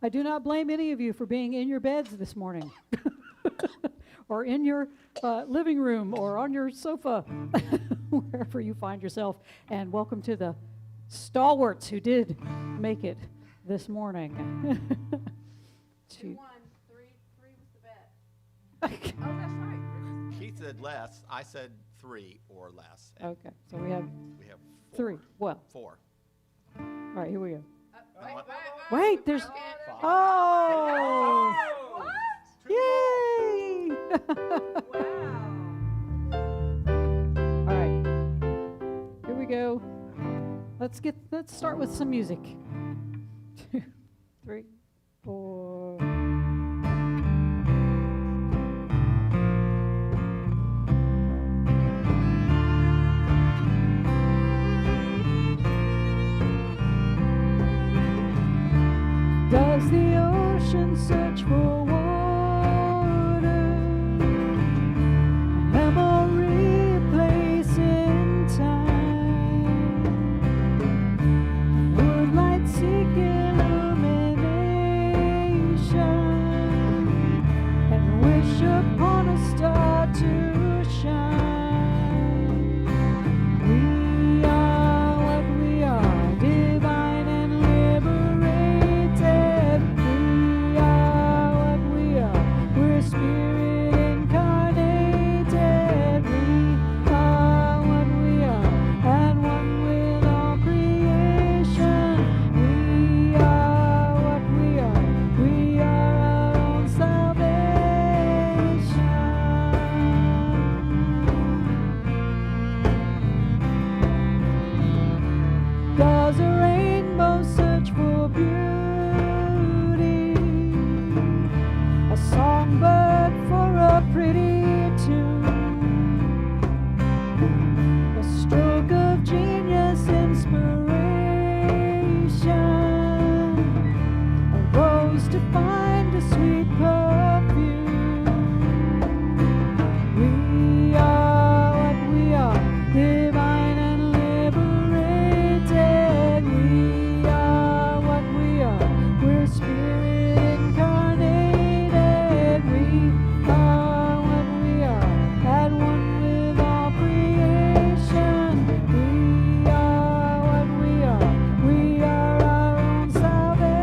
I do not blame any of you for being in your beds this morning, or in your living room, or on your sofa, wherever you find yourself. And welcome to the stalwarts who did make it this morning. 2-1, 3 was the bet. Oh, that's right. Keith said less. I said 3 or less. Okay, so we have 4. 3. Well, 4. all right, here we go. Wait, There's. 5. Oh! What? Yay! Wow. All right, here we go. Let's start with some music. 2, 3, 4. Does the ocean search for water? Memory place in time. Would light seek illumination and wish upon a star to shine? We are what we are, divine and liberated. We are what we are, we're spirit incarnated. We are what we are, and one with all creation. We are what we are, we are our own salvation. Does a rainbow search for beauty? A songbird for a pretty tune? A stroke of genius inspiration? A rose to find a sweet perfume? We are what we are, divine and liberated. We are what we are, we're spirit incarnated. We are what we are, at one with all creation. We are what we are our own salvation.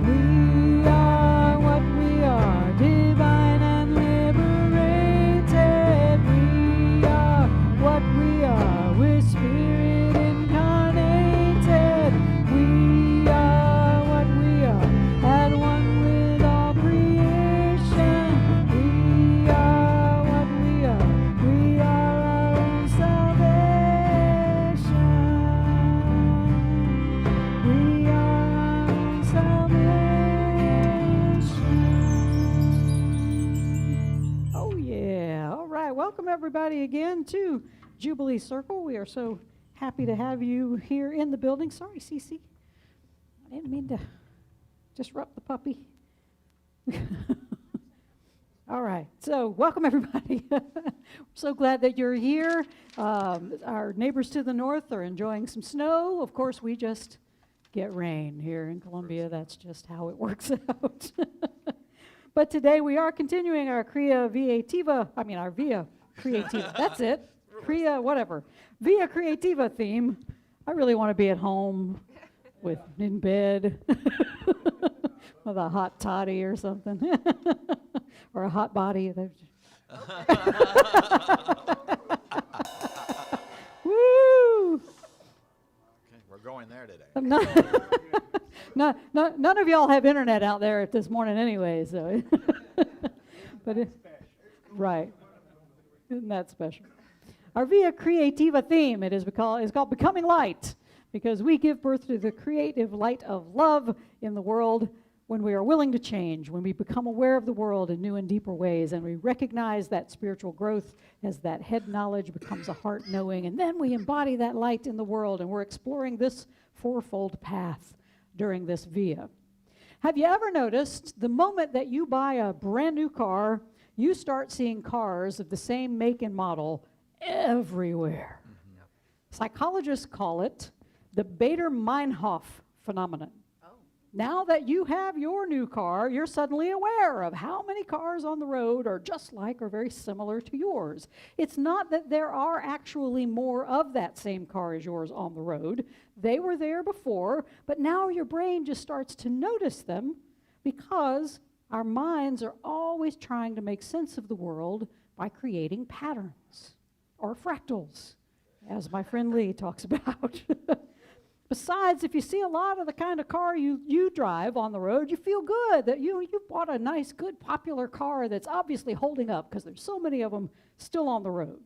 We are what we are, divine and liberated. We are what we are, we're spirit incarnated. We are what we are, at one with all creation. We are what we are our own salvation. We are our own salvation. Oh yeah, all right, welcome everybody again to Jubilee Circle. We are so happy to have you here in the building. Sorry, Cece, I didn't mean to disrupt the puppy. All right, so welcome everybody. We're so glad that you're here. Our neighbors to the north are enjoying some snow. Of course, we just get rain here in Columbia. That's just how it works out. But today we are continuing our Via Creativa. That's it. Via Creativa theme. I really want to be at home in bed with a hot toddy or something. Or a hot body. Woo! Okay, we're going there today. None of y'all have internet out there at this morning anyway, so. Right. Isn't that special? Our Via Creativa theme is called Becoming Light, because we give birth to the creative light of love in the world when we are willing to change, when we become aware of the world in new and deeper ways, and we recognize that spiritual growth as that head knowledge becomes a heart knowing, and then we embody that light in the world, and we're exploring this fourfold path during this Via. Have you ever noticed the moment that you buy a brand new car, you start seeing cars of the same make and model everywhere? Psychologists call it the Bader-Meinhof phenomenon. Oh. Now that you have your new car, you're suddenly aware of how many cars on the road are just like or very similar to yours. It's not that there are actually more of that same car as yours on the road. They were there before, but now your brain just starts to notice them because our minds are always trying to make sense of the world by creating patterns or fractals, as my friend Lee talks about. Besides, if you see a lot of the kind of car you drive on the road, you feel good that you bought a nice, good, popular car that's obviously holding up because there's so many of them still on the road.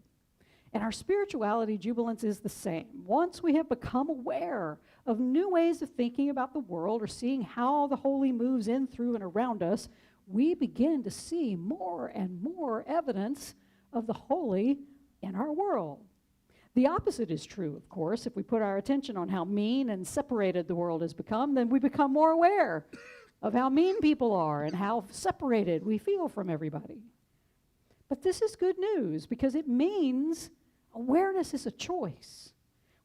And our spirituality, jubilance, is the same. Once we have become aware of new ways of thinking about the world or seeing how the holy moves in, through, and around us, we begin to see more and more evidence of the holy in our world. The opposite is true, of course. If we put our attention on how mean and separated the world has become, then we become more aware of how mean people are and how separated we feel from everybody. But this is good news because it means awareness is a choice.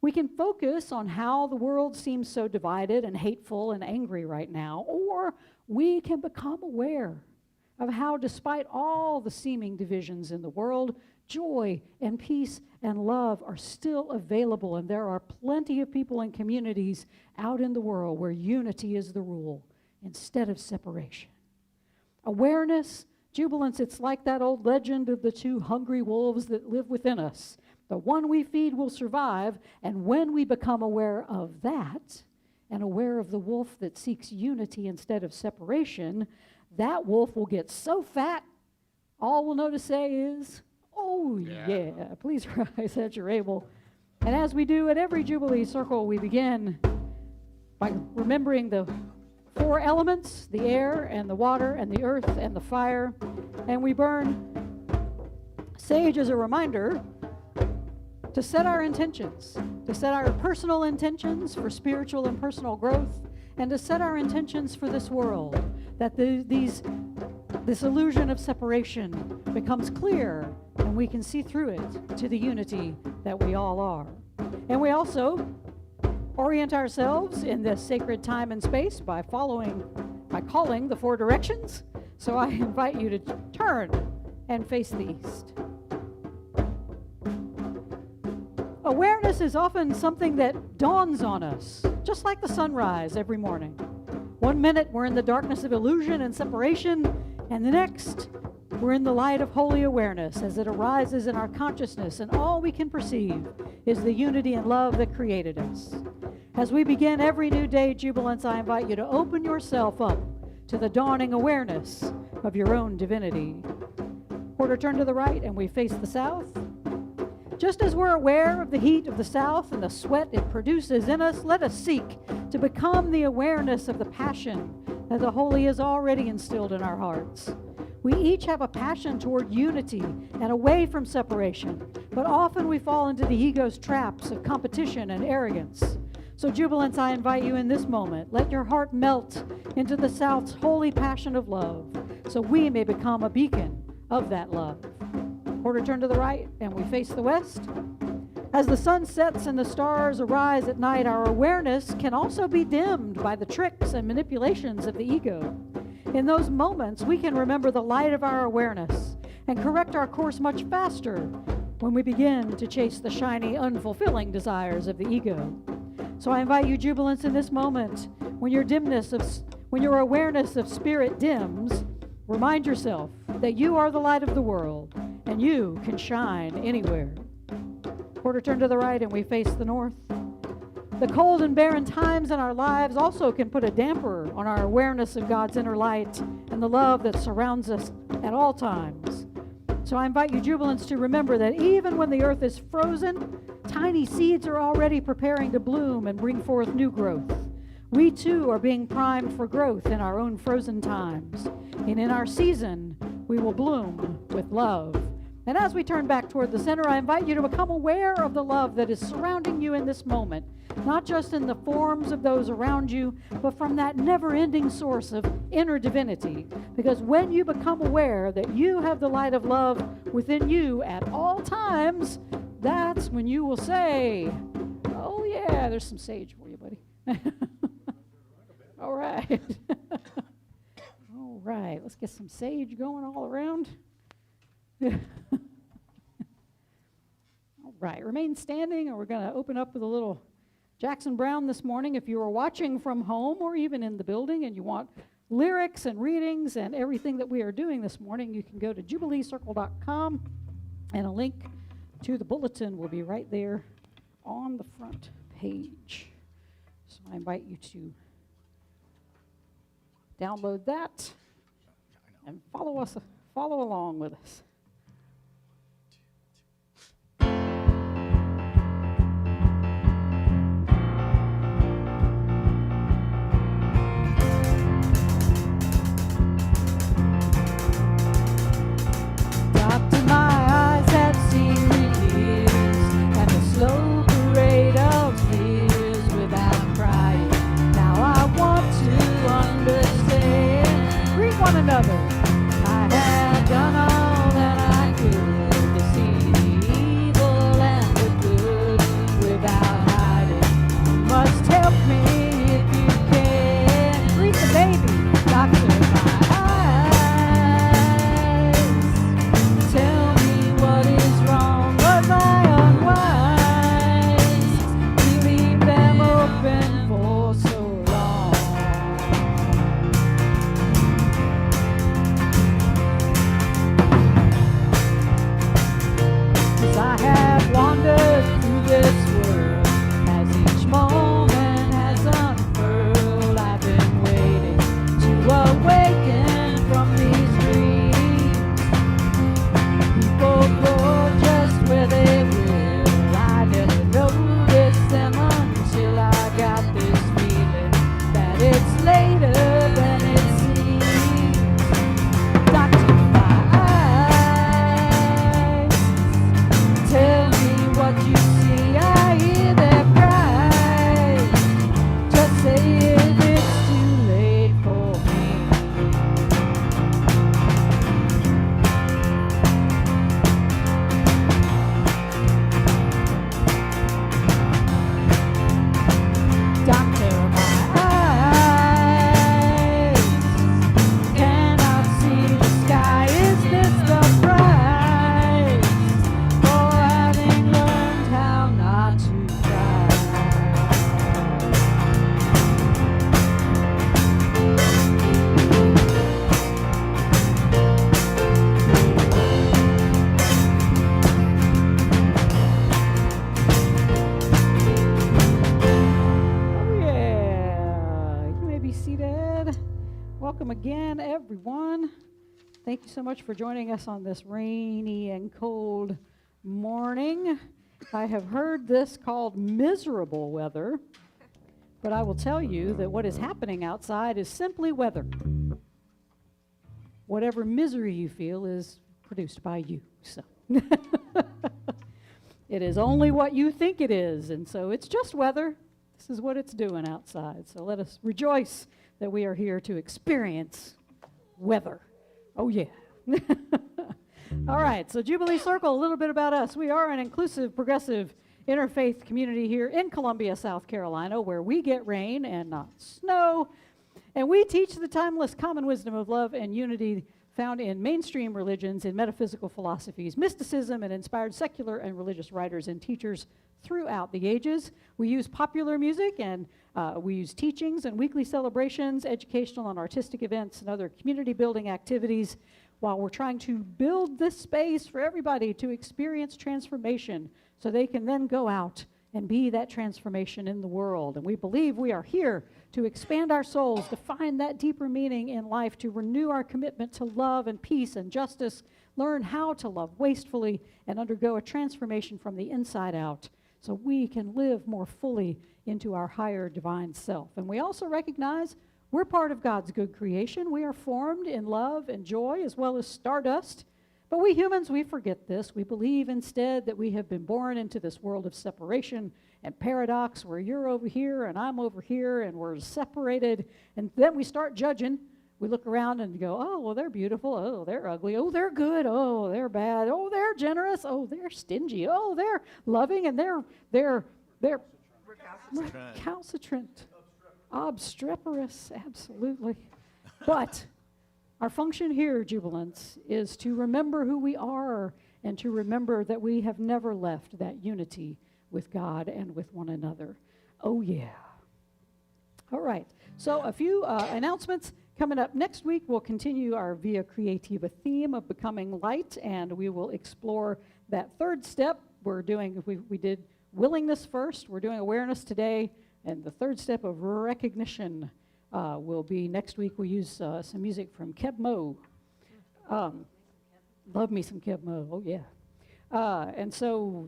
We can focus on how the world seems so divided and hateful and angry right now, or we can become aware of how, despite all the seeming divisions in the world, joy and peace and love are still available, and there are plenty of people and communities out in the world where unity is the rule instead of separation. Awareness, jubilance, it's like that old legend of the two hungry wolves that live within us. The one we feed will survive, and when we become aware of that, and aware of the wolf that seeks unity instead of separation, that wolf will get so fat, all we'll know to say is, oh yeah, please rise as you're able. And as we do at every Jubilee Circle, we begin by remembering the four elements, the air and the water and the earth and the fire. And we burn sage as a reminder to set our intentions, to set our personal intentions for spiritual and personal growth, and to set our intentions for this world, that this illusion of separation becomes clear and we can see through it to the unity that we all are. And we also orient ourselves in this sacred time and space by calling the four directions. So I invite you to turn and face the east. Awareness is often something that dawns on us, just like the sunrise every morning. 1 minute we're in the darkness of illusion and separation, and the next we're in the light of holy awareness as it arises in our consciousness, and all we can perceive is the unity and love that created us. As we begin every new day, Jubilance, I invite you to open yourself up to the dawning awareness of your own divinity. Quarter turn to the right, and we face the south. Just as we're aware of the heat of the south and the sweat it produces in us, let us seek to become the awareness of the passion that the holy has already instilled in our hearts. We each have a passion toward unity and away from separation, but often we fall into the ego's traps of competition and arrogance. So, Jubilance, I invite you in this moment, let your heart melt into the South's holy passion of love, so we may become a beacon of that love. Quarter turn to the right, and we face the west. As the sun sets and the stars arise at night, our awareness can also be dimmed by the tricks and manipulations of the ego. In those moments, we can remember the light of our awareness and correct our course much faster when we begin to chase the shiny, unfulfilling desires of the ego. So I invite you, Jubilance, in this moment, when your awareness of spirit dims, remind yourself that you are the light of the world and you can shine anywhere. Quarter turn to the right, and we face the north. The cold and barren times in our lives also can put a damper on our awareness of God's inner light and the love that surrounds us at all times. So I invite you, Jubilance, to remember that even when the earth is frozen, tiny seeds are already preparing to bloom and bring forth new growth. We too are being primed for growth in our own frozen times. And in our season, we will bloom with love. And as we turn back toward the center, I invite you to become aware of the love that is surrounding you in this moment, not just in the forms of those around you, but from that never-ending source of inner divinity. Because when you become aware that you have the light of love within you at all times, that's when you will say, yeah, there's some sage for you, buddy. All right. All right, let's get some sage going all around. All right, remain standing, and we're going to open up with a little Jackson Browne this morning. If you are watching from home or even in the building and you want lyrics and readings and everything that we are doing this morning, you can go to jubileecircle.com, and a link to the bulletin will be right there on the front page. So I invite you to download that and follow along with us. Another. I had done all that I could to see the evil and the good without hiding. You must help me if you can. Greet the baby, doctor, my eyes. Tell me what is wrong, was I unwise to leave them open for so long? 'Cause I have wandered through this world as each moment has unfurled. I've been waiting to awaken from these dreams. People go just where they will. I never noticed them until I got this feeling that it's later than it seems. Doctor, my eyes, tell me what you see. I hear their cries. Just say if it's too late for me. Doctor, my eyes cannot see the sky. Is this the price for having learned how not to cry? Oh yeah, you may be seated. Welcome again, everyone. Thank you so much for joining us on this rainy and cold morning. I have heard this called miserable weather, but I will tell you that what is happening outside is simply weather. Whatever misery you feel is produced by you. So it is only what you think it is, and so it's just weather. This is what it's doing outside. So let us rejoice that we are here to experience weather. Oh yeah. All right, so Jubilee Circle, a little bit about us. We are an inclusive, progressive, interfaith community here in Columbia, South Carolina, where we get rain and not snow. And we teach the timeless common wisdom of love and unity found in mainstream religions, in metaphysical philosophies, mysticism, and inspired secular and religious writers and teachers throughout the ages. We use popular music, and we use teachings and weekly celebrations, educational and artistic events, and other community-building activities while we're trying to build this space for everybody to experience transformation so they can then go out and be that transformation in the world. And we believe we are here to expand our souls, to find that deeper meaning in life, to renew our commitment to love and peace and justice, learn how to love wastefully, and undergo a transformation from the inside out so we can live more fully into our higher divine self. And we also recognize we're part of God's good creation. We are formed in love and joy as well as stardust. But we humans, we forget this. We believe instead that we have been born into this world of separation and paradox where you're over here and I'm over here and we're separated. And then we start judging. We look around and go, oh, well, they're beautiful. Oh, they're ugly. Oh, they're good. Oh, they're bad. Oh, they're generous. Oh, they're stingy. Oh, they're loving. And they're Recalcitrant. Obstreperous, absolutely. But our function here, Jubilants, is to remember who we are and to remember that we have never left that unity with God and with one another. Oh, yeah. All right. So a few announcements. Coming up next week, we'll continue our Via Creativa theme of becoming light, and we will explore that third step. We did willingness first. We're doing awareness today, and the third step of recognition will be next week. We'll use some music from Keb Mo. Love me some Keb Mo. Oh, yeah. And so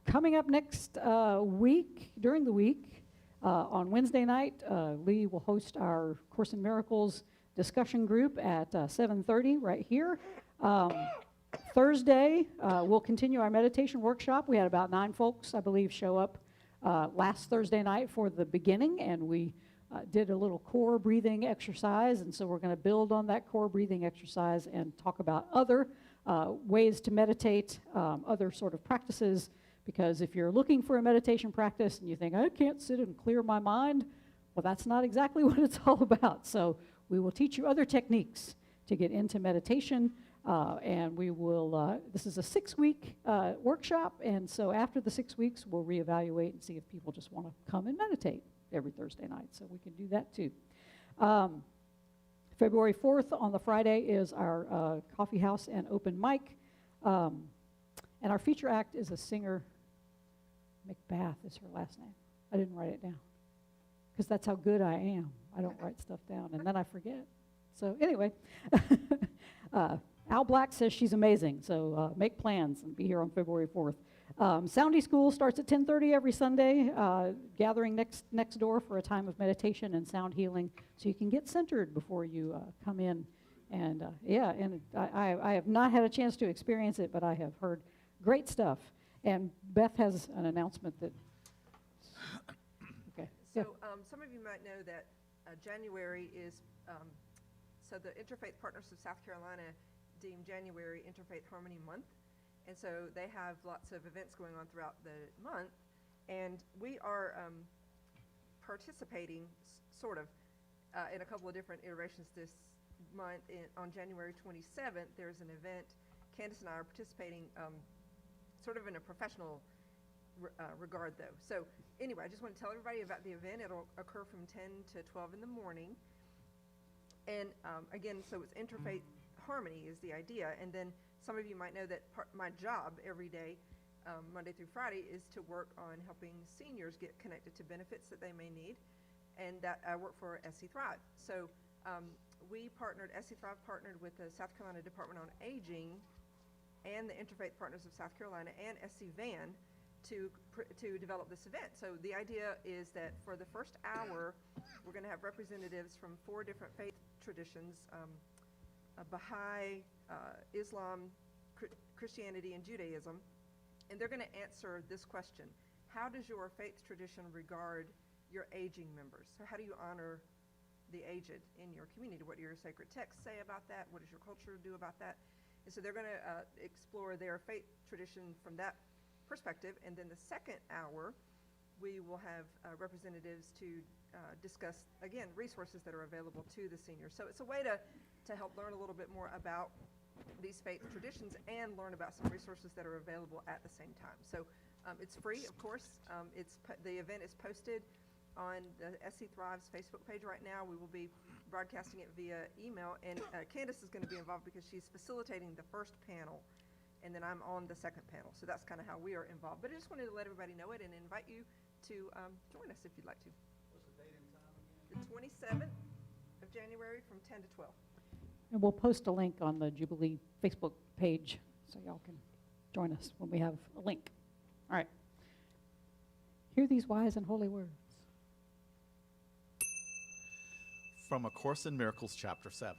coming up next week, during the week, on Wednesday night, Lee will host our Course in Miracles discussion group at 7:30 right here. Thursday, we'll continue our meditation workshop. We had about 9 folks, I believe, show up last Thursday night for the beginning, and we did a little core breathing exercise, and so we're going to build on that core breathing exercise and talk about other ways to meditate, other sort of practices, because if you're looking for a meditation practice and you think, I can't sit and clear my mind, well, that's not exactly what it's all about. So we will teach you other techniques to get into meditation, and we will, this is a 6-week workshop, and so after the 6 weeks, we'll reevaluate and see if people just want to come and meditate every Thursday night, so we can do that too. February 4th on the Friday is our coffee house and open mic, and our feature act is a singer, McBath is her last name. I didn't write it down, because that's how good I am. I don't write stuff down, and then I forget. So anyway, Al Black says she's amazing, so make plans and be here on February 4th. Soundy School starts at 10:30 every Sunday, gathering next door for a time of meditation and sound healing, so you can get centered before you come in. And I have not had a chance to experience it, but I have heard great stuff. And Beth has an announcement that. Okay. So some of you might know that January is, so the Interfaith Partners of South Carolina deemed January Interfaith Harmony Month. And so they have lots of events going on throughout the month. And we are participating, sort of, in a couple of different iterations this month. On January 27th, there's an event. Candace and I are participating sort of in a professional regard, though. So anyway, I just want to tell everybody about the event. It'll occur from 10 to 12 in the morning. And again, so it's interfaith harmony is the idea. And then some of you might know that my job every day, Monday through Friday, is to work on helping seniors get connected to benefits that they may need. And that I work for SC Thrive. So SC Thrive partnered with the South Carolina Department on Aging and the Interfaith Partners of South Carolina and SC Van to develop this event. So the idea is that for the first hour, we're going to have representatives from 4 different faith traditions, Baha'i, Islam, Christianity, and Judaism, and they're going to answer this question: how does your faith tradition regard your aging members? So how do you honor the aged in your community? What do your sacred texts say about that? What does your culture do about that? And so they're going to explore their faith tradition from that perspective. And then the second hour, we will have representatives to discuss, again, resources that are available to the seniors. So it's a way to help learn a little bit more about these faith traditions and learn about some resources that are available at the same time. So it's free, of course. The event is posted on the SC Thrive's Facebook page right now. We will be broadcasting it via email, and Candace is going to be involved because she's facilitating the first panel, and then I'm on the second panel. So that's kind of how we are involved. But I just wanted to let everybody know it and invite you to join us if you'd like to. What's the date and time again? The 27th of January from 10 to 12. And we'll post a link on the Jubilee Facebook page so y'all can join us when we have a link. All right. Hear these wise and holy words. From A Course in Miracles, Chapter 7.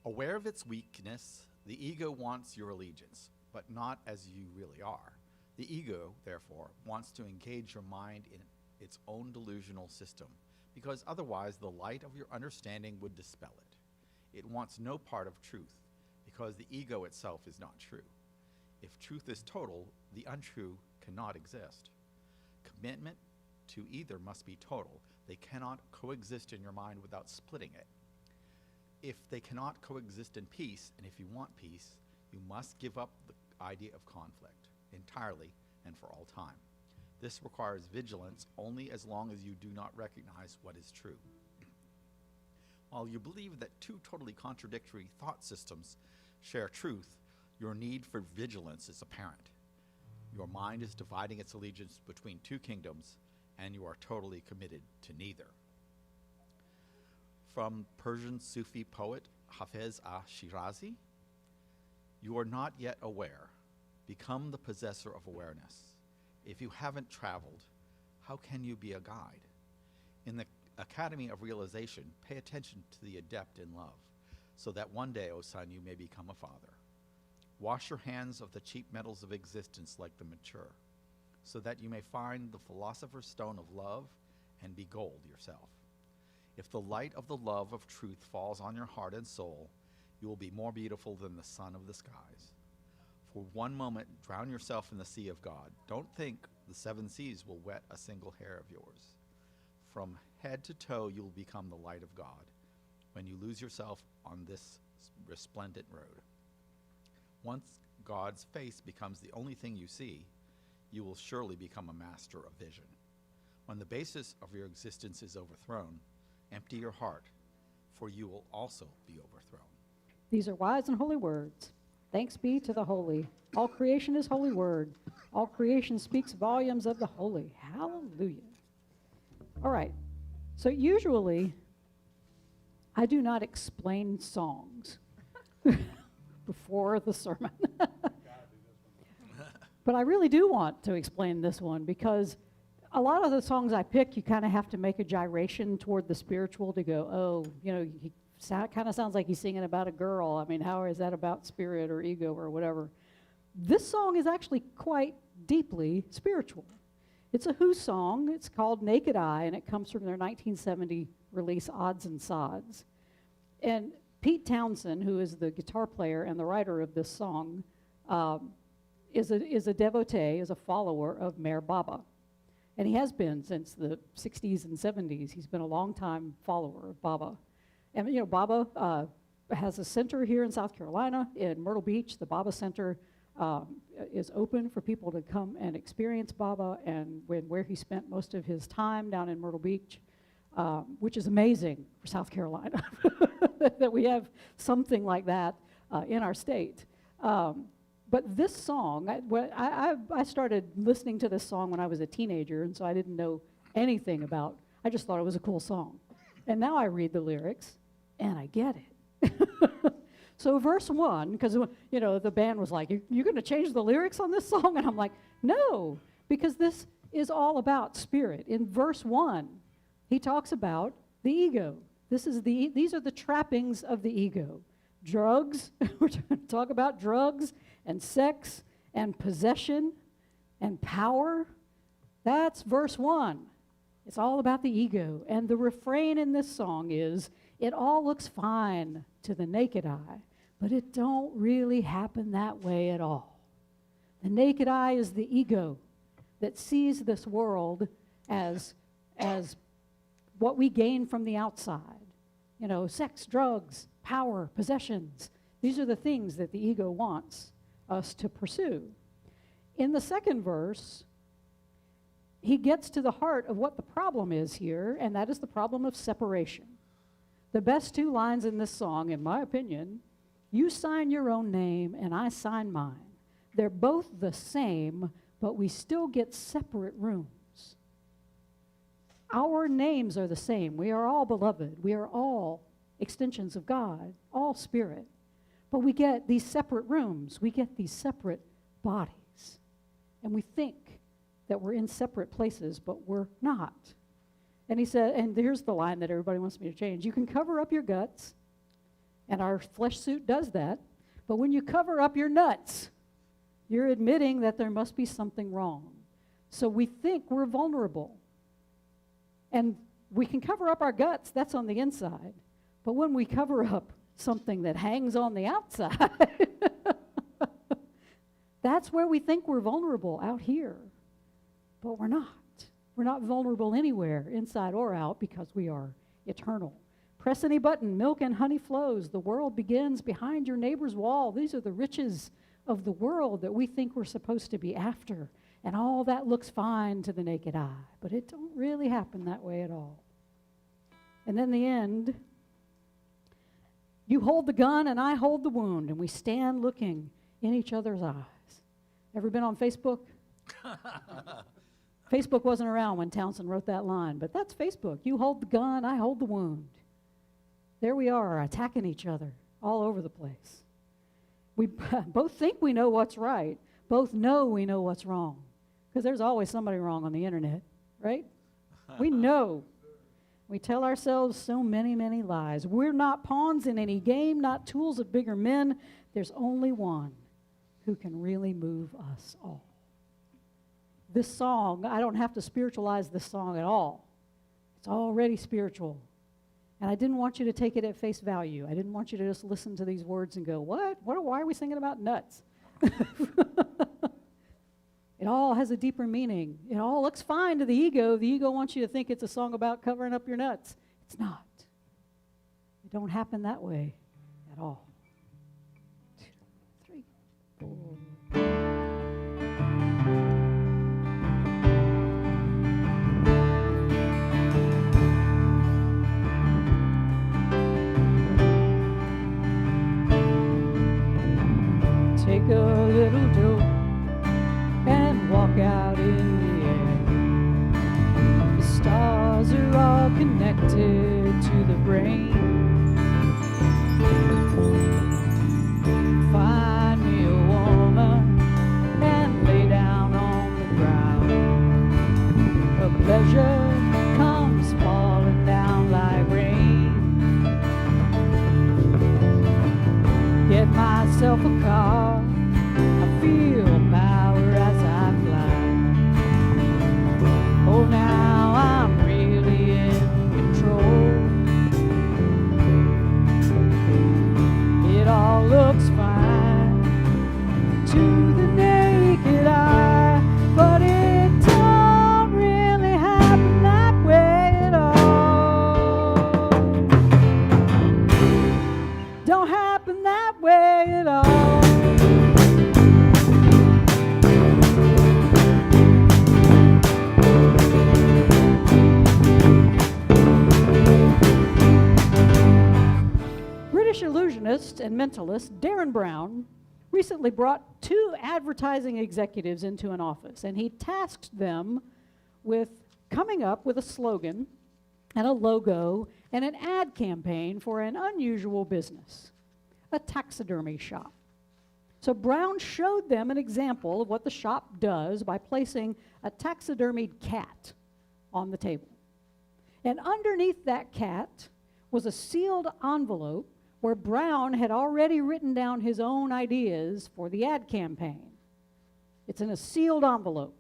Aware of its weakness, the ego wants your allegiance, but not as you really are. The ego, therefore, wants to engage your mind in its own delusional system, because otherwise the light of your understanding would dispel it. It wants no part of truth, because the ego itself is not true. If truth is total, the untrue cannot exist. Commitment two either must be total. They cannot coexist in your mind without splitting it. If they cannot coexist in peace, and if you want peace, you must give up the idea of conflict entirely and for all time. This requires vigilance only as long as you do not recognize what is true. While you believe that two totally contradictory thought systems share truth, your need for vigilance is apparent. Your mind is dividing its allegiance between two kingdoms, and you are totally committed to neither. From Persian Sufi poet Hafez Shirazi, you are not yet aware. Become the possessor of awareness. If you haven't traveled, how can you be a guide? In the Academy of Realization, pay attention to the adept in love, so that one day, O son, you may become a father. Wash your hands of the cheap metals of existence like the mature, so that you may find the philosopher's stone of love and be gold yourself. If the light of the love of truth falls on your heart and soul, you will be more beautiful than the sun of the skies. For one moment, drown yourself in the sea of God. Don't think the 7 seas will wet a single hair of yours. From head to toe, you will become the light of God when you lose yourself on this resplendent road. Once God's face becomes the only thing you see, you will surely become a master of vision. When the basis of your existence is overthrown, empty your heart, for you will also be overthrown. These are wise and holy words. Thanks be to the holy. All creation is holy word. All creation speaks volumes of the holy. Hallelujah. All right. So usually, I do not explain songs before the sermon. But I really do want to explain this one, because a lot of the songs I pick, you kind of have to make a gyration toward the spiritual to go, oh, he kind of sounds like he's singing about a girl. I mean, how is that about spirit or ego or whatever? This song is actually quite deeply spiritual. It's a Who song. It's called Naked Eye, and it comes from their 1970 release, Odds and Sods. And Pete Townsend, who is the guitar player and the writer of this song, is a devotee, is a follower of Meher Baba. And he has been since the 60s and 70s. He's been a long-time follower of Baba. And, Baba has a center here in South Carolina, in Myrtle Beach. The Baba Center is open for people to come and experience Baba, and where he spent most of his time down in Myrtle Beach, which is amazing for South Carolina, that we have something like that in our state. But this song, I started listening to this song when I was a teenager, and so I didn't know anything about, I just thought it was a cool song. And now I read the lyrics, and I get it. So verse 1, because the band was like, you're going to change the lyrics on this song? And I'm like, no, because this is all about spirit. In verse 1, he talks about the ego. These are the trappings of the ego. Drugs, we're going to talk about drugs and sex and possession and power. That's verse 1. It's all about the ego. And the refrain in this song is, it all looks fine to the naked eye, but it don't really happen that way at all. The naked eye is the ego that sees this world as what we gain from the outside. Sex, drugs, power, possessions. These are the things that the ego wants us to pursue. In the second verse, he gets to the heart of what the problem is here, and that is the problem of separation. The best 2 lines in this song, in my opinion, you sign your own name and I sign mine. They're both the same, but we still get separate rooms. Our names are the same. We are all beloved. We are all extensions of God, all spirit. But we get these separate rooms. We get these separate bodies. And we think that we're in separate places, but we're not. And he said, and here's the line that everybody wants me to change. You can cover up your guts, and our flesh suit does that, but when you cover up your nuts, you're admitting that there must be something wrong. So we think we're vulnerable. And we can cover up our guts, that's on the inside. But when we cover up something that hangs on the outside, that's where we think we're vulnerable, out here. But we're not. We're not vulnerable anywhere, inside or out, because we are eternal. Press any button, milk and honey flows. The world begins behind your neighbor's wall. These are the riches of the world that we think we're supposed to be after. And all that looks fine to the naked eye, but it don't really happen that way at all. And in the end, you hold the gun and I hold the wound, and we stand looking in each other's eyes. Ever been on Facebook? Facebook wasn't around when Townsend wrote that line, but that's Facebook. You hold the gun, I hold the wound. There we are, attacking each other all over the place. We both think we know what's right, both know we know what's wrong, because there's always somebody wrong on the internet, right? We know. We tell ourselves so many, many lies. We're not pawns in any game, not tools of bigger men. There's only one who can really move us all. This song, I don't have to spiritualize this song at all. It's already spiritual. And I didn't want you to take it at face value. I didn't want you to just listen to these words and go, what? Why are we singing about nuts? It all has a deeper meaning. It all looks fine to the ego. The ego wants you to think it's a song about covering up your nuts. It's not. It don't happen that way at all. 2, 3, 4. Take a little dope and walk out in the air. The stars are all connected to the brain. Find me a woman and lay down on the ground. A pleasure comes falling down like rain. Get myself a car. I feel power as I fly. Oh, now I'm really in control. It all looks fine to the naked eye, but it don't really happen that way at all. Don't happen that way at all. Illusionist and mentalist Darren Brown recently brought 2 advertising executives into an office, and he tasked them with coming up with a slogan and a logo and an ad campaign for an unusual business, a taxidermy shop. So Brown showed them an example of what the shop does by placing a taxidermied cat on the table. And underneath that cat was a sealed envelope where Brown had already written down his own ideas for the ad campaign. It's in a sealed envelope.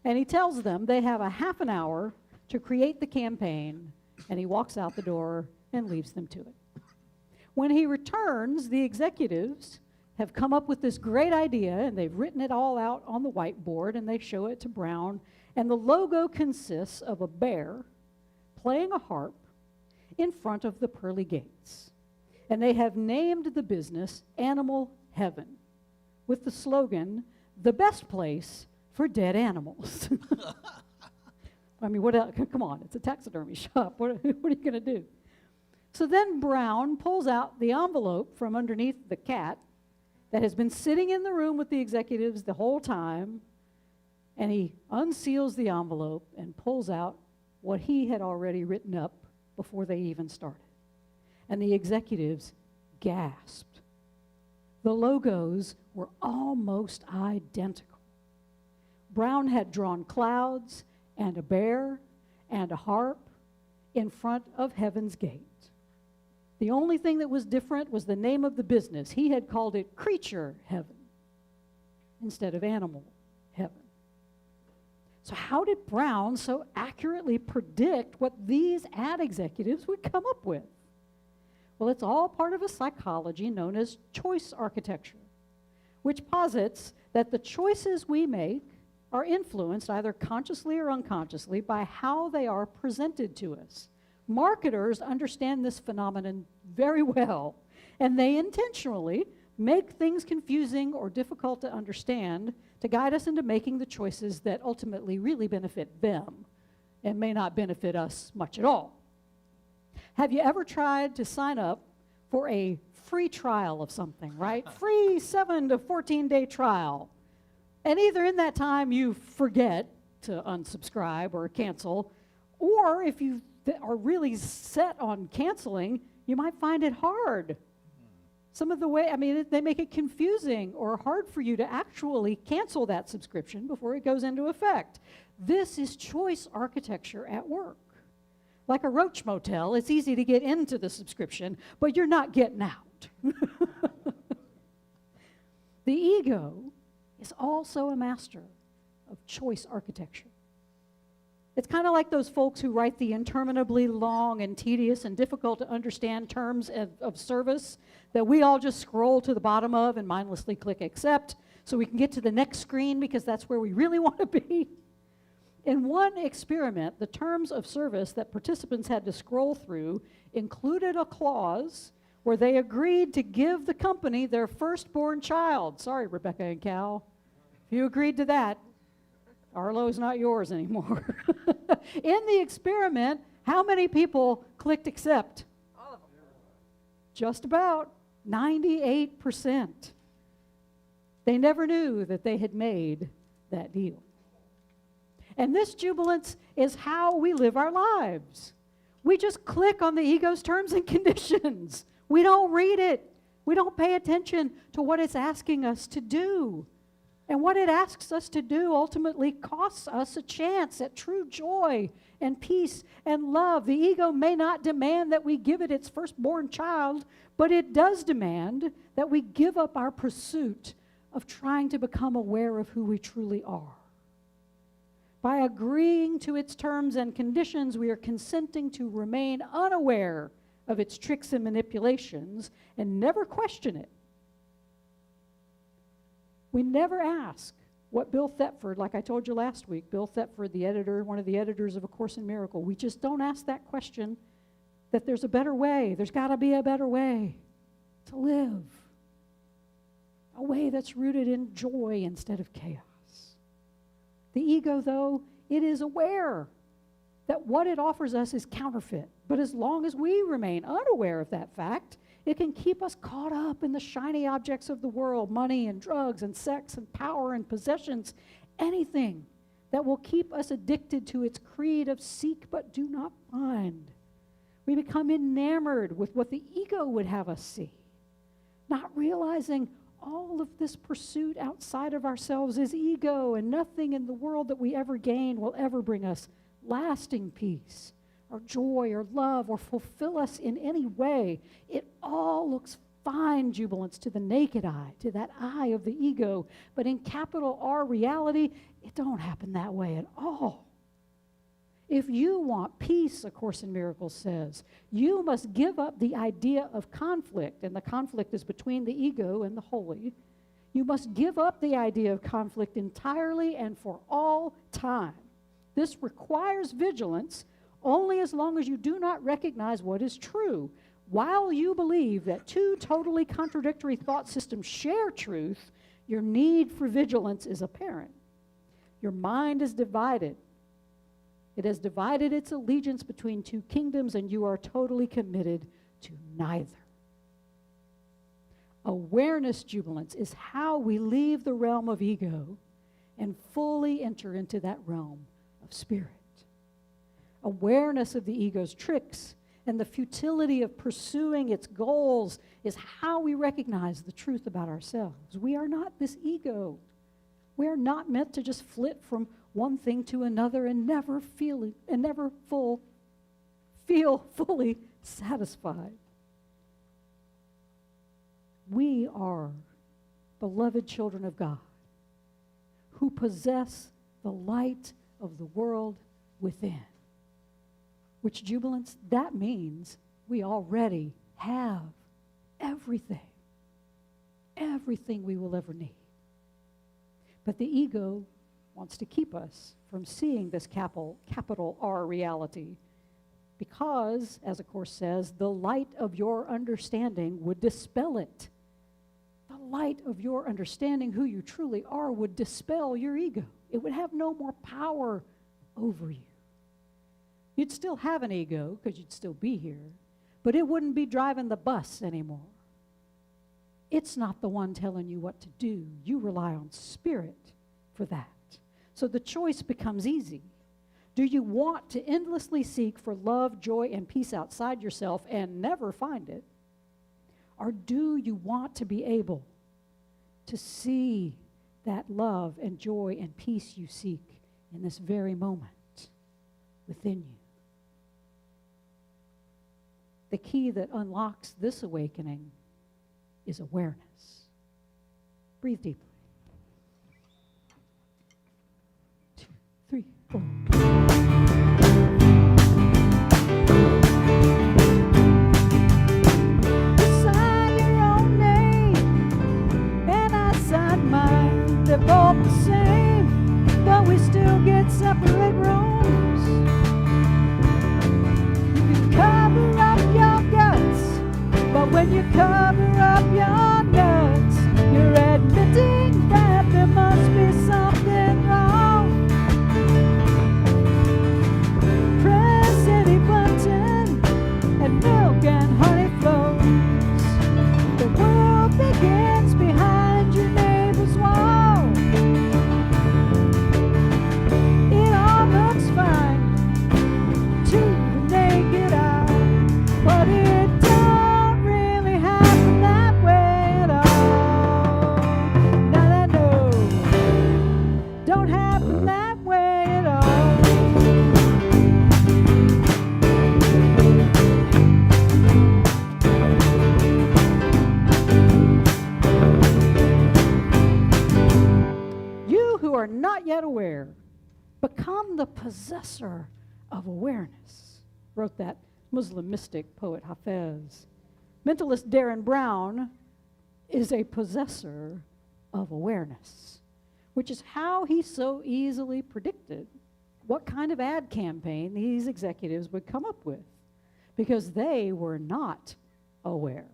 And he tells them they have a half an hour to create the campaign, and he walks out the door and leaves them to it. When he returns, the executives have come up with this great idea, and they've written it all out on the whiteboard, and they show it to Brown. And the logo consists of a bear playing a harp in front of the pearly gates. And they have named the business Animal Heaven with the slogan, the best place for dead animals. I mean, what else? Come on, it's a taxidermy shop. What are you going to do? So then Brown pulls out the envelope from underneath the cat that has been sitting in the room with the executives the whole time, and he unseals the envelope and pulls out what he had already written up before they even started. And the executives gasped. The logos were almost identical. Brown had drawn clouds and a bear and a harp in front of Heaven's Gate. The only thing that was different was the name of the business. He had called it Creature Heaven instead of Animal Heaven. So how did Brown so accurately predict what these ad executives would come up with? Well, it's all part of a psychology known as choice architecture, which posits that the choices we make are influenced, either consciously or unconsciously, by how they are presented to us. Marketers understand this phenomenon very well, and they intentionally make things confusing or difficult to understand to guide us into making the choices that ultimately really benefit them and may not benefit us much at all. Have you ever tried to sign up for a free trial of something, right? Free 7 to 14-day trial. And either in that time you forget to unsubscribe or cancel, or if you are really set on canceling, you might find it hard. Some of the way, they make it confusing or hard for you to actually cancel that subscription before it goes into effect. This is choice architecture at work. Like a roach motel, it's easy to get into the subscription, but you're not getting out. The ego is also a master of choice architecture. It's kind of like those folks who write the interminably long and tedious and difficult to understand terms of service that we all just scroll to the bottom of and mindlessly click accept so we can get to the next screen because that's where we really want to be. In one experiment, the terms of service that participants had to scroll through included a clause where they agreed to give the company their firstborn child. Sorry, Rebecca and Cal. If you agreed to that, Arlo's not yours anymore. In the experiment, how many people clicked accept? All of them. Just about 98%. They never knew that they had made that deal. And this jubilance is how we live our lives. We just click on the ego's terms and conditions. We don't read it. We don't pay attention to what it's asking us to do. And what it asks us to do ultimately costs us a chance at true joy and peace and love. The ego may not demand that we give it its firstborn child, but it does demand that we give up our pursuit of trying to become aware of who we truly are. By agreeing to its terms and conditions, we are consenting to remain unaware of its tricks and manipulations and never question it. We never ask what Bill Thetford, like I told you last week, Bill Thetford, the editor, one of the editors of A Course in Miracles, we just don't ask that question that there's a better way. There's got to be a better way to live. A way that's rooted in joy instead of chaos. The ego, though, it is aware that what it offers us is counterfeit. But as long as we remain unaware of that fact, it can keep us caught up in the shiny objects of the world, money and drugs and sex and power and possessions, anything that will keep us addicted to its creed of seek but do not find. We become enamored with what the ego would have us see, not realizing all of this pursuit outside of ourselves is ego, and nothing in the world that we ever gain will ever bring us lasting peace or joy or love or fulfill us in any way. It all looks fine, jubilance, to the naked eye, to that eye of the ego. But in capital R reality, it don't happen that way at all. If you want peace, A Course in Miracles says, you must give up the idea of conflict, and the conflict is between the ego and the holy. You must give up the idea of conflict entirely and for all time. This requires vigilance only as long as you do not recognize what is true. While you believe that two totally contradictory thought systems share truth, your need for vigilance is apparent. Your mind is divided. It has divided its allegiance between two kingdoms, and you are totally committed to neither. Awareness, jubilance, is how we leave the realm of ego and fully enter into that realm of spirit. Awareness of the ego's tricks and the futility of pursuing its goals is how we recognize the truth about ourselves. We are not this ego. We are not meant to just flit from one thing to another and never feel fully satisfied. We are beloved children of God who possess the light of the world within. Which, jubilance, that means we already have everything we will ever need. But the ego wants to keep us from seeing this capital R reality because, as the Course says, the light of your understanding would dispel it. The light of your understanding who you truly are would dispel your ego. It would have no more power over you. You'd still have an ego because you'd still be here, but it wouldn't be driving the bus anymore. It's not the one telling you what to do. You rely on Spirit for that. So the choice becomes easy. Do you want to endlessly seek for love, joy, and peace outside yourself and never find it? Or do you want to be able to see that love and joy and peace you seek in this very moment within you? The key that unlocks this awakening is awareness. Breathe deeply. 2, 3, 4. You sign your own name, and I sign mine. They're both the same, but we still get separate rooms. You can cover up your guts, but when you cover up your nuts, you're admitting that there must be something wrong. Press any button and milk and honey flows. The world begins behind your neighbor's wall. It all looks fine to the naked eye, but it don't really happen that way at all. No, no, no. Don't happen that way at all. You who are not yet aware, become the possessor of awareness, wrote that Muslim mystic poet Hafez. Mentalist Darren Brown is a possessor of awareness, which is how he so easily predicted what kind of ad campaign these executives would come up with, because they were not aware.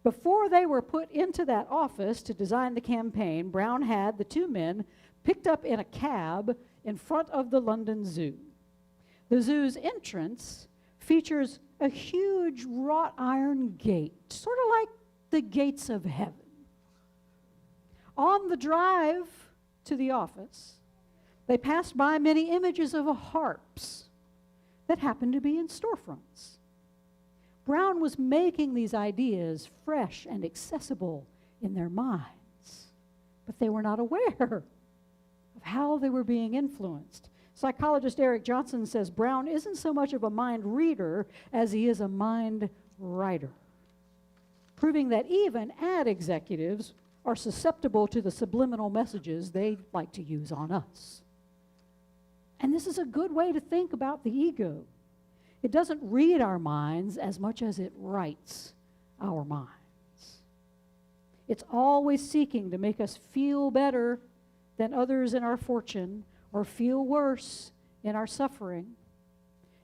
Before they were put into that office to design the campaign, Brown had the two men picked up in a cab in front of the London Zoo. The zoo's entrance features a huge wrought iron gate, sort of like the gates of heaven. On the drive to the office, they passed by many images of harps that happened to be in storefronts. Brown was making these ideas fresh and accessible in their minds, but they were not aware of how they were being influenced. Psychologist Eric Johnson says Brown isn't so much of a mind reader as he is a mind writer, proving that even ad executives are susceptible to the subliminal messages they like to use on us. And this is a good way to think about the ego. It doesn't read our minds as much as it writes our minds. It's always seeking to make us feel better than others in our fortune or feel worse in our suffering.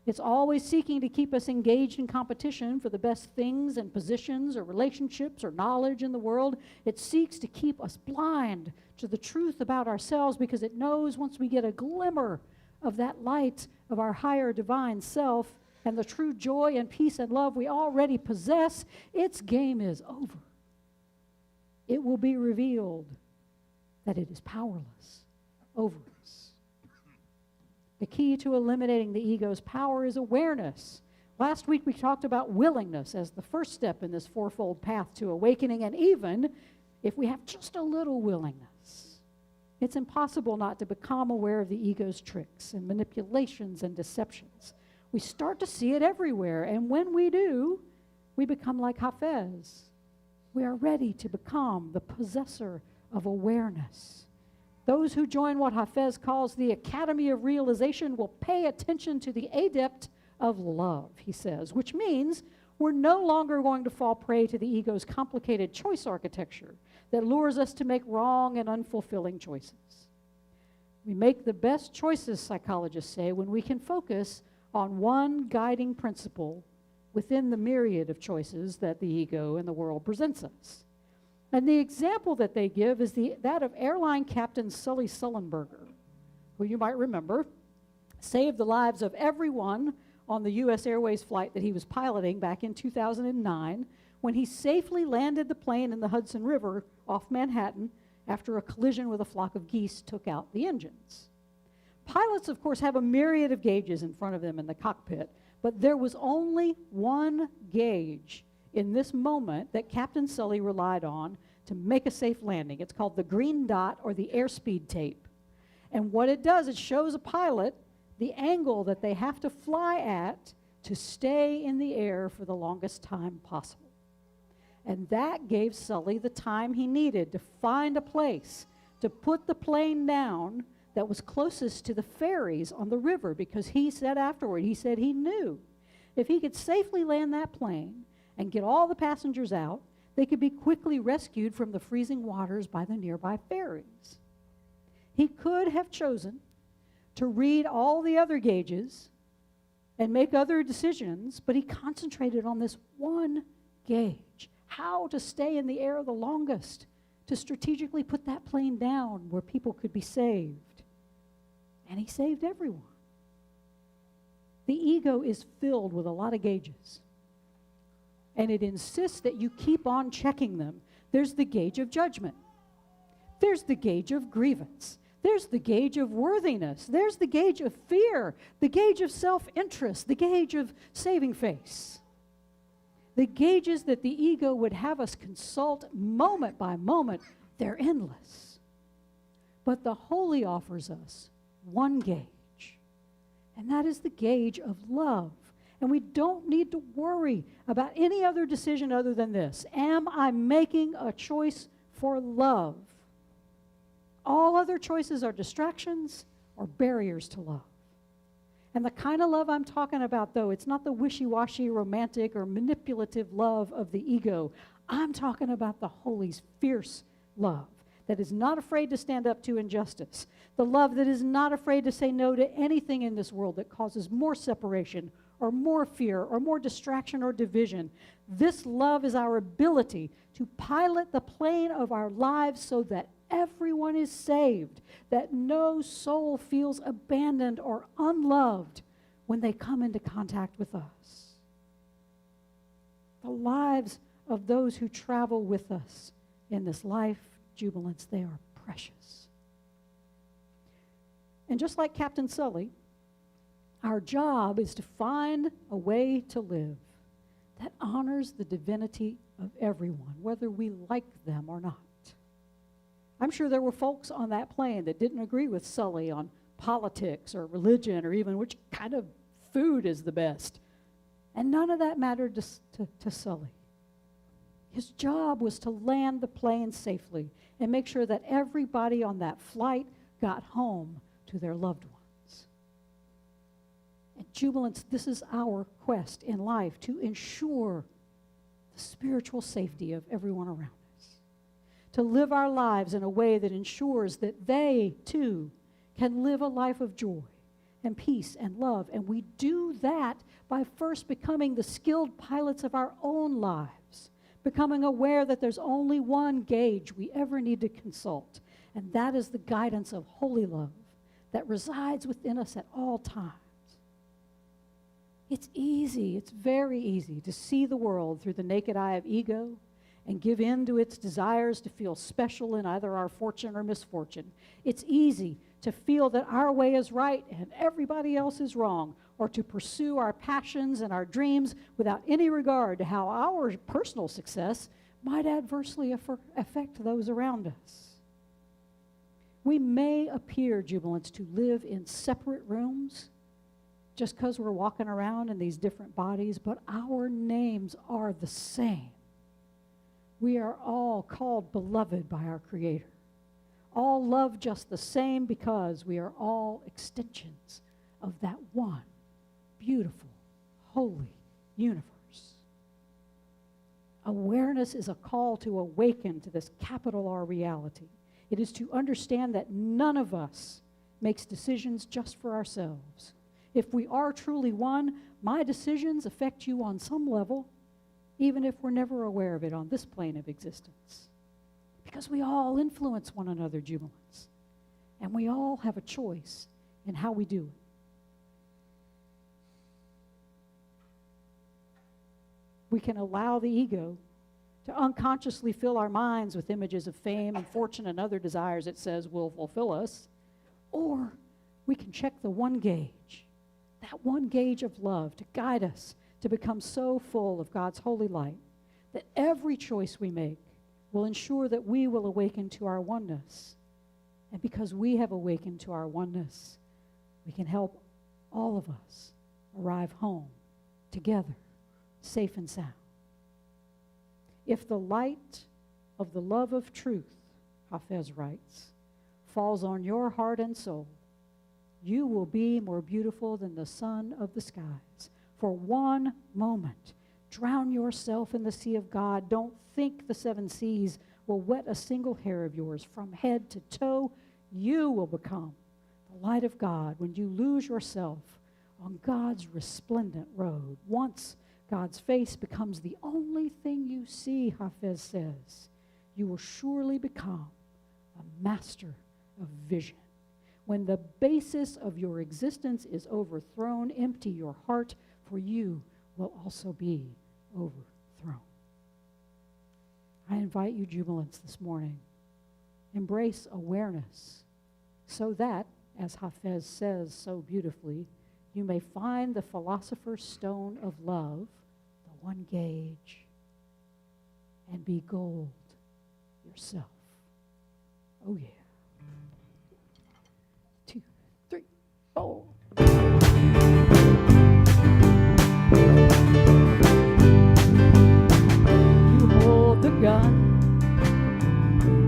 It's always seeking to keep us engaged in competition for the best things and positions or relationships or knowledge in the world. It seeks to keep us blind to the truth about ourselves because it knows once we get a glimmer of that light of our higher divine self and the true joy and peace and love we already possess, its game is over. It will be revealed that it is powerless over us. The key to eliminating the ego's power is awareness. Last week we talked about willingness as the first step in this fourfold path to awakening, and even if we have just a little willingness, it's impossible not to become aware of the ego's tricks and manipulations and deceptions. We start to see it everywhere, and when we do, we become like Hafez. We are ready to become the possessor of awareness. Those who join what Hafez calls the Academy of Realization will pay attention to the adept of love, he says, which means we're no longer going to fall prey to the ego's complicated choice architecture that lures us to make wrong and unfulfilling choices. We make the best choices, psychologists say, when we can focus on one guiding principle within the myriad of choices that the ego and the world presents us. And the example that they give is that of airline captain Sully Sullenberger, who you might remember saved the lives of everyone on the U.S. Airways flight that he was piloting back in 2009 when he safely landed the plane in the Hudson River off Manhattan after a collision with a flock of geese took out the engines. Pilots, of course, have a myriad of gauges in front of them in the cockpit, but there was only one gauge in this moment that Captain Sully relied on to make a safe landing. It's called the green dot or the airspeed tape. And what it does, it shows a pilot the angle that they have to fly at to stay in the air for the longest time possible. And that gave Sully the time he needed to find a place to put the plane down that was closest to the ferries on the river, because he said afterward, he said he knew if he could safely land that plane and get all the passengers out, they could be quickly rescued from the freezing waters by the nearby ferries. He could have chosen to read all the other gauges and make other decisions, but he concentrated on this one gauge, how to stay in the air the longest, to strategically put that plane down where people could be saved. And he saved everyone. The ego is filled with a lot of gauges, and it insists that you keep on checking them. There's the gauge of judgment. There's the gauge of grievance. There's the gauge of worthiness. There's the gauge of fear, the gauge of self-interest, the gauge of saving face. The gauges that the ego would have us consult moment by moment, they're endless. But the Holy offers us one gauge, and that is the gauge of love. And we don't need to worry about any other decision other than this. Am I making a choice for love? All other choices are distractions or barriers to love. And the kind of love I'm talking about, though, it's not the wishy-washy, romantic, or manipulative love of the ego. I'm talking about the Holy's fierce love that is not afraid to stand up to injustice, the love that is not afraid to say no to anything in this world that causes more separation or more fear or more distraction or division. This love is our ability to pilot the plane of our lives so that everyone is saved, that no soul feels abandoned or unloved when they come into contact with us. The lives of those who travel with us in this life, jubilance, they are precious. And just like Captain Sully, our job is to find a way to live that honors the divinity of everyone, whether we like them or not. I'm sure there were folks on that plane that didn't agree with Sully on politics or religion or even which kind of food is the best. And none of that mattered to Sully. His job was to land the plane safely and make sure that everybody on that flight got home to their loved ones. And jubilance, this is our quest in life, to ensure the spiritual safety of everyone around us, to live our lives in a way that ensures that they, too, can live a life of joy and peace and love. And we do that by first becoming the skilled pilots of our own lives, becoming aware that there's only one gauge we ever need to consult, and that is the guidance of holy love that resides within us at all times. It's easy, it's very easy to see the world through the naked eye of ego and give in to its desires to feel special in either our fortune or misfortune. It's easy to feel that our way is right and everybody else is wrong, or to pursue our passions and our dreams without any regard to how our personal success might adversely affect those around us. We may appear, jubilants, to live in separate rooms just because we're walking around in these different bodies, but our names are the same. We are all called beloved by our Creator, all loved just the same because we are all extensions of that one beautiful, holy universe. Awareness is a call to awaken to this capital R reality. It is to understand that none of us makes decisions just for ourselves. If we are truly one, my decisions affect you on some level, even if we're never aware of it on this plane of existence. Because we all influence one another, jubilants. And we all have a choice in how we do it. We can allow the ego to unconsciously fill our minds with images of fame and fortune and other desires it says will fulfill us. Or we can check the one gauge, that one gauge of love to guide us to become so full of God's holy light that every choice we make will ensure that we will awaken to our oneness. And because we have awakened to our oneness, we can help all of us arrive home together, safe and sound. If the light of the love of truth, Hafez writes, falls on your heart and soul, you will be more beautiful than the sun of the skies. For one moment, drown yourself in the sea of God. Don't think the 7 seas will wet a single hair of yours. From head to toe, you will become the light of God when you lose yourself on God's resplendent road. Once God's face becomes the only thing you see, Hafez says, you will surely become a master of vision. When the basis of your existence is overthrown, empty your heart, for you will also be overthrown. I invite you, jubilants, this morning, embrace awareness so that, as Hafez says so beautifully, you may find the philosopher's stone of love, the one gauge, and be gold yourself. Oh yeah. 2, 3, 4. You hold the gun,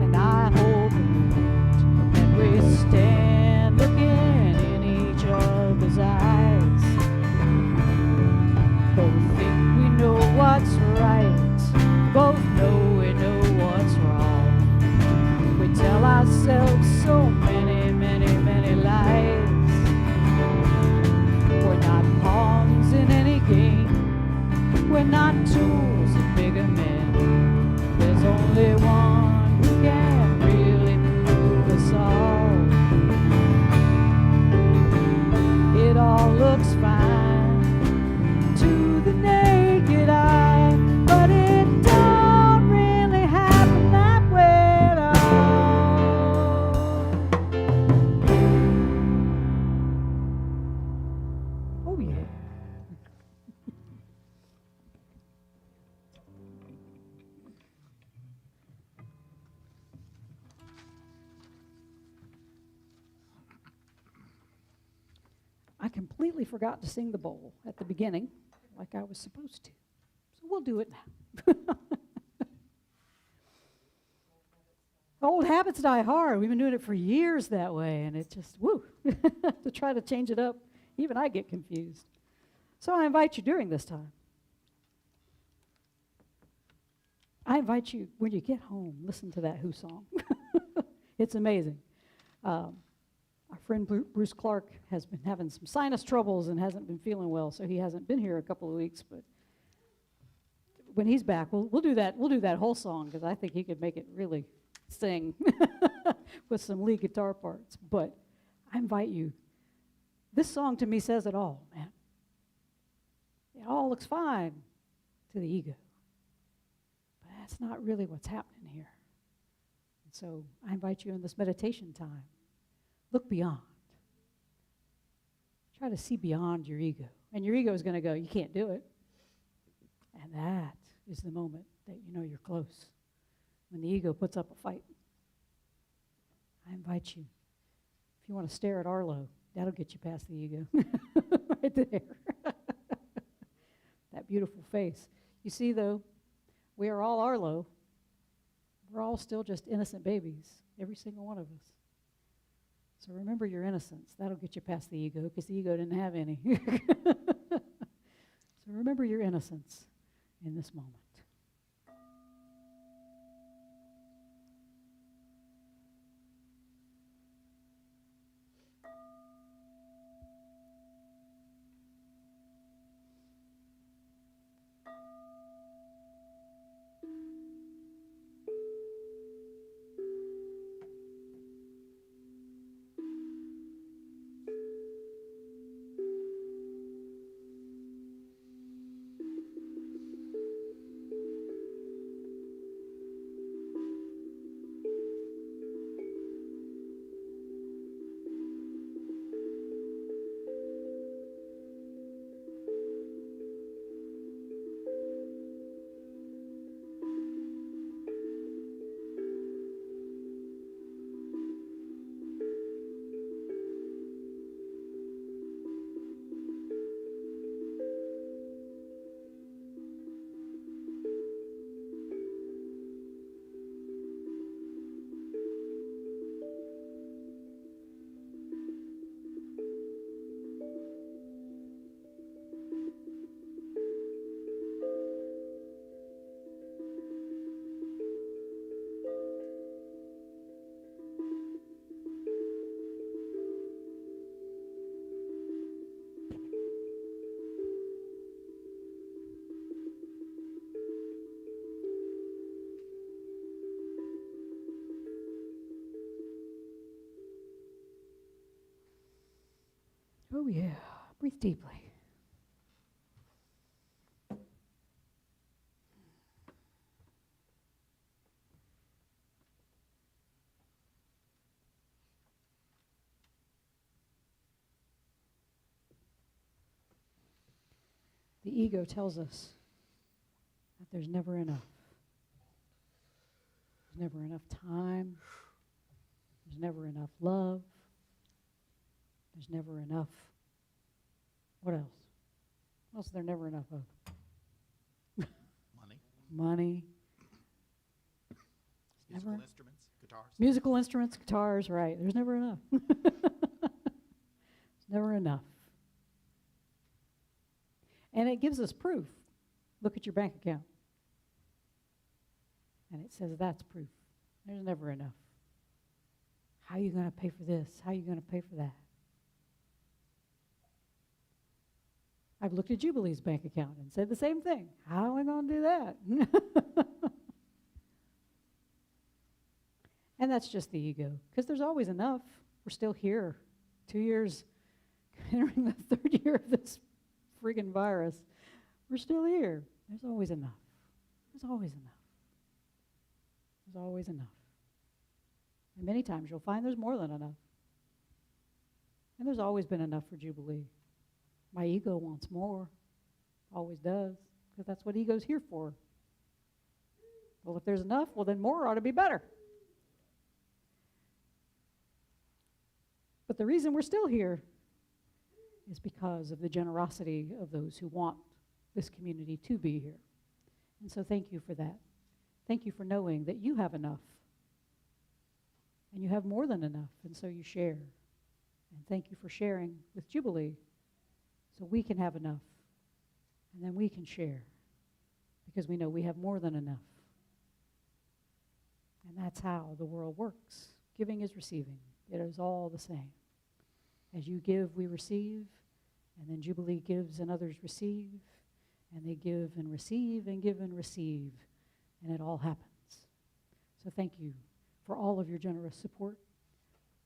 and I hold the wound, and we stand looking in each other's eyes. Both think we know what's right, both know we know what's wrong. We tell ourselves so many, many, many lies. We're not pawns in any game. We're not tools of bigger men. There's only one who can really move us all. It all looks fine to the naked eye, but it don't really happen that way at all. Oh yeah. I completely forgot to sing the bowl at the beginning, like I was supposed to. So we'll do it now. Old habits die hard. We've been doing it for years that way, and it just, woo, to try to change it up, even I get confused. So I invite you during this time. I invite you, when you get home, listen to that Who song. It's amazing. Our friend Bruce Clark has been having some sinus troubles and hasn't been feeling well, so he hasn't been here a couple of weeks. But when he's back, we'll do that. We'll do that whole song because I think he could make it really sing with some lead guitar parts. But I invite you. This song to me says it all, man. It all looks fine to the ego, but that's not really what's happening here. And so I invite you in this meditation time. Look beyond. Try to see beyond your ego. And your ego is going to go, you can't do it. And that is the moment that you know you're close. When the ego puts up a fight. I invite you. If you want to stare at Arlo, that'll get you past the ego. Right there. That beautiful face. You see, though, we are all Arlo. We're all still just innocent babies. Every single one of us. So remember your innocence. That'll get you past the ego, because the ego didn't have any. So remember your innocence in this moment. Oh, yeah. Breathe deeply. The ego tells us that there's never enough. There's never enough time. There's never enough love. There's never enough. What else? What else is there never enough of? Money, Money. musical Never. instruments, guitars. Musical instruments, guitars, right. There's never enough. There's never enough. And it gives us proof. Look at your bank account. And it says that's proof. There's never enough. How are you going to pay for this? How are you going to pay for that? I've looked at Jubilee's bank account and said the same thing. How am I going to do that? And that's just the ego, because there's always enough. We're still here. 2 years, entering the third year of this friggin' virus. We're still here. There's always enough. There's always enough. There's always enough. And many times you'll find there's more than enough. And there's always been enough for Jubilee. My ego wants more. Always does, because that's what ego's here for. Well, if there's enough, well, then more ought to be better. But the reason we're still here is because of the generosity of those who want this community to be here. And so thank you for that. Thank you for knowing that you have enough. And you have more than enough, and so you share. And thank you for sharing with Jubilee so we can have enough. And then we can share because we know we have more than enough. And that's how the world works. Giving is receiving. It is all the same. As you give, we receive, and then Jubilee gives and others receive, and they give and receive and give and receive, and it all happens. So thank you for all of your generous support,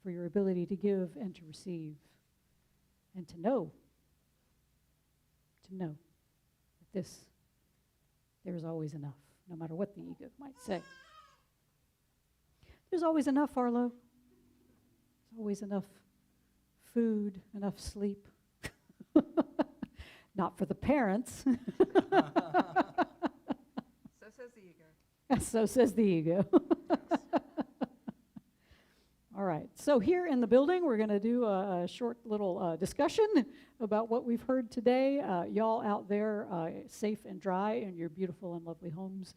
for your ability to give and to receive, and to know that there is always enough, no matter what the ego might say. There's always enough, Arlo. There's always enough food, enough sleep. Not for the parents. So says the ego. So says the ego. All right. So here in the building, we're going to do a short little discussion about what we've heard today. Y'all out there, safe and dry in your beautiful and lovely homes.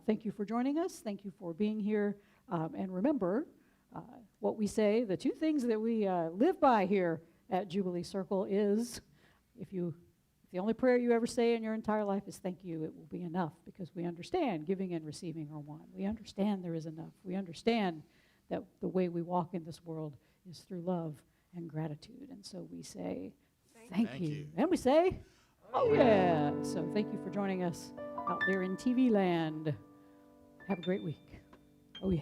Thank you for joining us. Thank you for being here. And remember, what we say, the two things that we live by here at Jubilee Circle is, if the only prayer you ever say in your entire life is thank you, it will be enough, because we understand giving and receiving are one. We understand there is enough. We understand that the way we walk in this world is through love and gratitude. And so we say thank you. And we say, oh yeah. So thank you for joining us out there in TV land. Have a great week. Oh yeah.